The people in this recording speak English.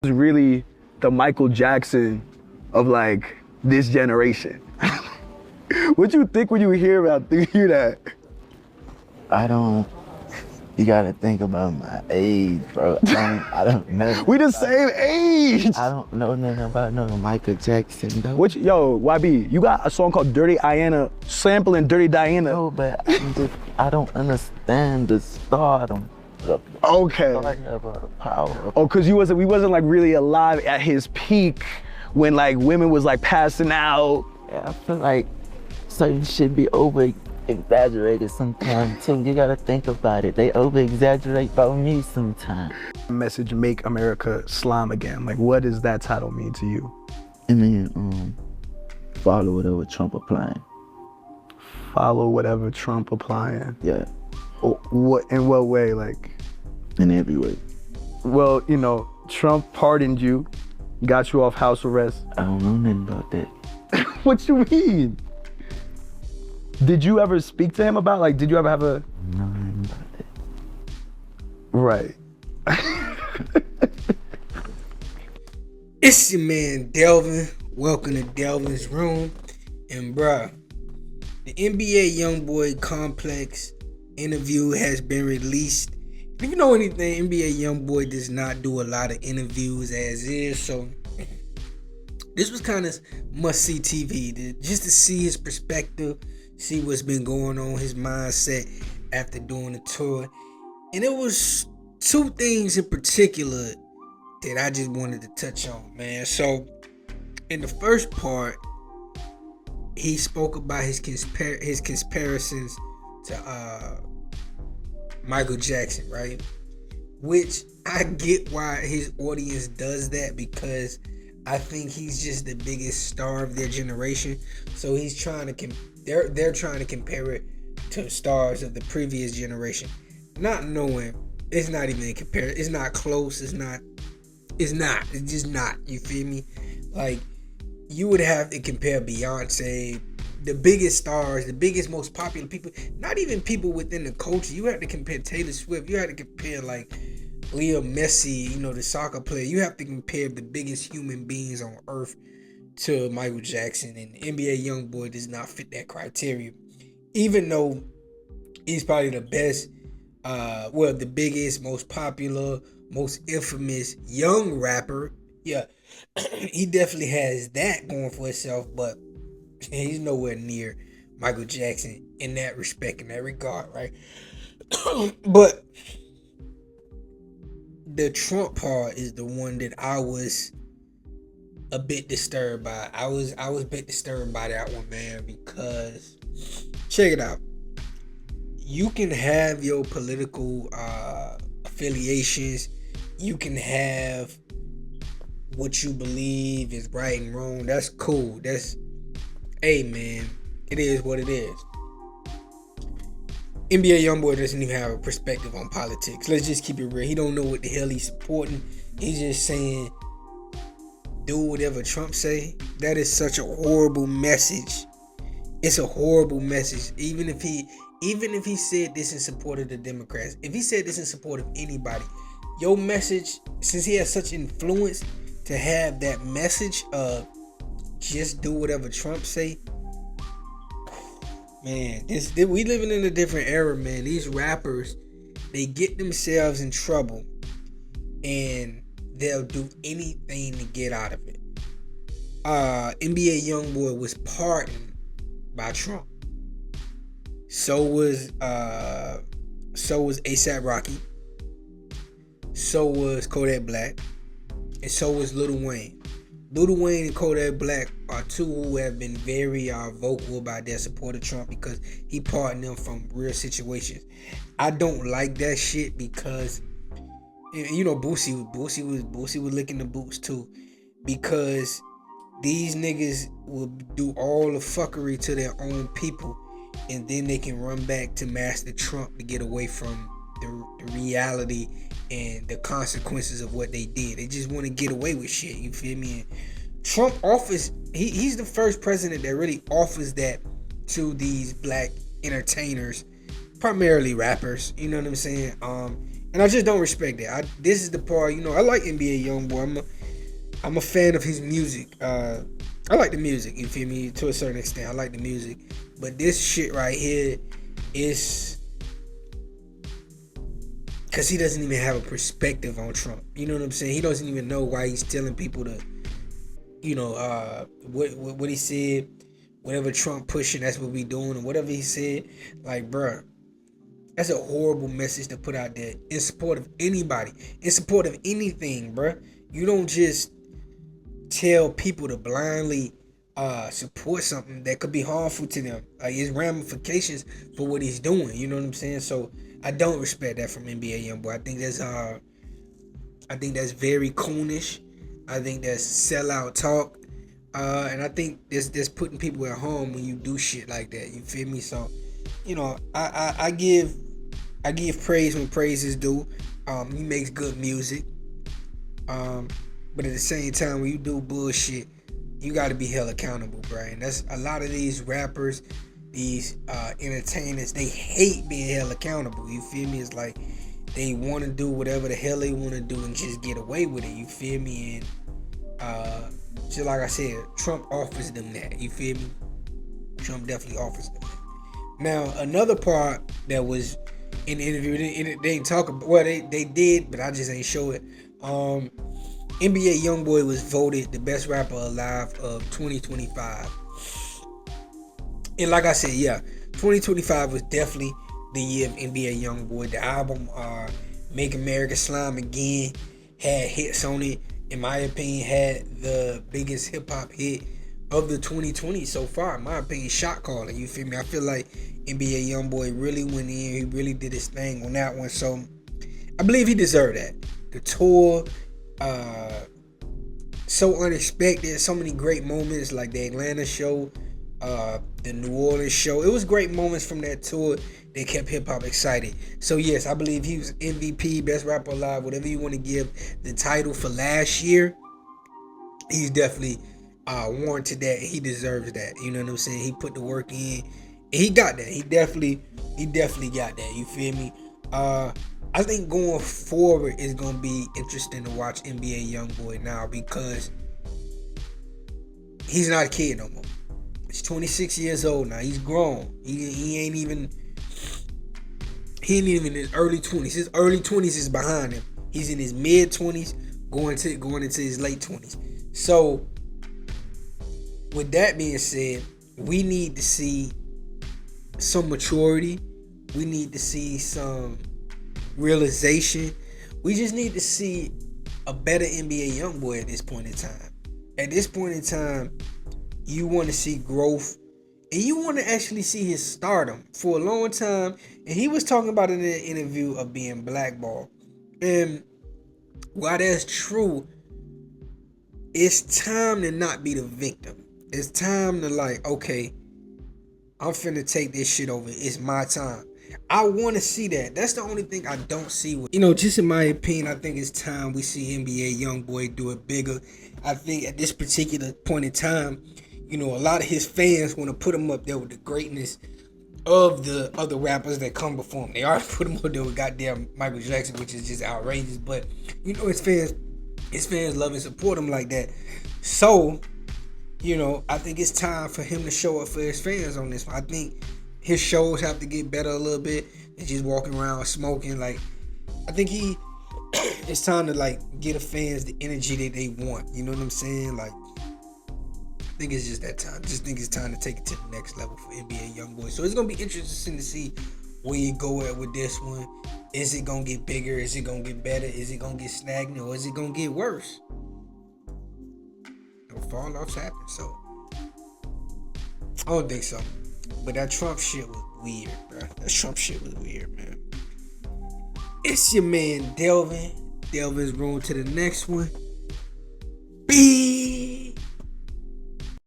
is really the Michael Jackson of like this generation. What you think when you hear that? I don't. You gotta think about my age, bro. I don't know. We the same age. I don't know nothing about no Michael Jackson, though. Yo, YB, you got a song called Dirty Diana, sampling Dirty Diana. No, but I don't understand the stardom. Okay. The power. Oh, cause we wasn't like really alive at his peak when like women was like passing out. Yeah, I feel like certain shit be over exaggerated sometimes too. You gotta think about it. They over exaggerate about me sometimes. Message Make America Slime Again. Like, what does that title mean to you? I mean, follow whatever Trump applying. Follow whatever Trump applying. Yeah. In what way? Like, in every way. Well, you know, Trump pardoned you, got you off house arrest. I don't know nothing about that. What you mean? Did you ever speak to him about, like, did you ever have a... No, nothing about that. Right. It's your man Delvin. Welcome to Delvin's Room. And bruh, the NBA Youngboy Complex interview has been released. If you know anything, NBA Youngboy does not do a lot of interviews as is, so this was kind of must-see TV, just to see his perspective, see what's been going on, his mindset after doing the tour. And it was two things in particular that I just wanted to touch on, man. So, in the first part, he spoke about his comparisons to Michael Jackson, right? Which I get why his audience does that, because I think he's just the biggest star of their generation. So he's trying to they're trying to compare it to stars of the previous generation, not knowing it's not even a compare. It's not close. It's just not. You feel me? Like, you would have to compare Beyonce, the biggest stars, the biggest, most popular people, not even people within the culture. You have to compare Taylor Swift. You have to compare like Leo Messi, you know, the soccer player. You have to compare the biggest human beings on earth to Michael Jackson, and NBA Youngboy does not fit that criteria. Even though he's probably the best, the biggest, most popular, most infamous young rapper. Yeah, he definitely has that going for himself, but he's nowhere near Michael Jackson in that respect, in that regard, right? But the Trump part is the one that I was a bit disturbed by. I was a bit disturbed by that one, man, because check it out. You can have your political affiliations. You can have what you believe is right and wrong. That's cool. Hey, man, it is what it is. NBA Youngboy doesn't even have a perspective on politics. Let's just keep it real. He don't know what the hell he's supporting. He's just saying, do whatever Trump say. That is such a horrible message. It's a horrible message. Even if he said this in support of the Democrats, if he said this in support of anybody, your message, since he has such influence, to have that message of just do whatever Trump say, man, we living in a different era, man. These rappers, they get themselves in trouble and they'll do anything to get out of it. NBA Youngboy was pardoned by Trump. So was ASAP Rocky. So was Kodak Black. And so was Lil Wayne. Lil Wayne and Kodak Black are two who have been very vocal about their support of Trump because he pardoned them from real situations. I don't like that shit because, you know, Boosie was licking the boots too, because these niggas will do all the fuckery to their own people, and then they can run back to Master Trump to get away from the reality and the consequences of what they did. They just want to get away with shit, you feel me? And Trump offers, he's the first president that really offers that to these black entertainers, primarily rappers, you know what I'm saying? And I just don't respect that. This is the part, I like NBA Youngboy. I'm a fan of his music. I like the music, you feel me? To a certain extent, I like the music. But this shit right here is because he doesn't even have a perspective on Trump. You know what I'm saying? He doesn't even know why he's telling people to, what he said. Whatever Trump pushing, that's what we doing, and whatever he said. Like, bruh, that's a horrible message to put out there in support of anybody, in support of anything, bruh. You don't just tell people to blindly support something that could be harmful to them. Like, it's ramifications for what he's doing. You know what I'm saying? So I don't respect that from NBA Youngboy. I think that's very coonish. I think that's sellout talk. And I think that's putting people at home when you do shit like that. You feel me? So, I give praise when praise is due. He makes good music. But at the same time, when you do bullshit, you got to be held accountable, bro. And that's a lot of these rappers, these entertainers, they hate being held accountable. You feel me? It's like they want to do whatever the hell they want to do and just get away with it. You feel me? And just like I said, Trump offers them that. You feel me? Trump definitely offers them that. Now, another part that was in the interview, they didn't talk about, well, they did, but I just ain't show it. NBA Youngboy was voted the best rapper alive of 2025. And like I said, yeah, 2025 was definitely the year of NBA Youngboy. The album Make America Slime Again had hits on it. In my opinion, had the biggest hip-hop hit of the 2020s so far. In my opinion, shot calling. You feel me? I feel like NBA Youngboy really went in. He really did his thing on that one. So I believe he deserved that. The tour, so unexpected, so many great moments, like the Atlanta show, the New Orleans show. It was great moments from that tour that kept hip-hop excited. So yes, I believe he was MVP, best rapper alive, whatever you want to give the title for last year. He's definitely warranted that. He deserves that. You know what I'm saying? He put the work in, and he got that. He definitely got that. You feel me? I think going forward is gonna be interesting to watch NBA Youngboy now, because he's not a kid no more. He's 26 years old now. He's grown. He ain't even in his early 20s. His early 20s is behind him. He's in his mid 20s, going into his late 20s. So, with that being said, we need to see some maturity. We need to see some realization. We just need to see a better NBA Youngboy at this point in time. At this point in time, you want to see growth, and you want to actually see his stardom. For a long time, and he was talking about in an interview of being blackballed. And while that's true, it's time to not be the victim. It's time to okay, I'm finna take this shit over. It's my time. I want to see that. That's the only thing I don't see. Just in my opinion, I think it's time we see NBA Youngboy do it bigger. I think at this particular point in time, a lot of his fans want to put him up there with the greatness of the other rappers that come before him. They already put him up there with goddamn Michael Jackson, which is just outrageous. But his fans love and support him like that. So, I think it's time for him to show up for his fans on this one. I think his shows have to get better a little bit than just walking around smoking. I think it's time to get the fans the energy that they want. You know what I'm saying? I think it's just that time. Just think it's time to take it to the next level for NBA Youngboy. So it's gonna be interesting to see where you go at with this one. Is it gonna get bigger? Is it gonna get better? Is it gonna get stagnant, or is it gonna get worse? Fall offs happen, so I don't think so. But that Trump shit was weird, bro. That Trump shit was weird, man. It's your man Delvin. Delvin's room to the next one.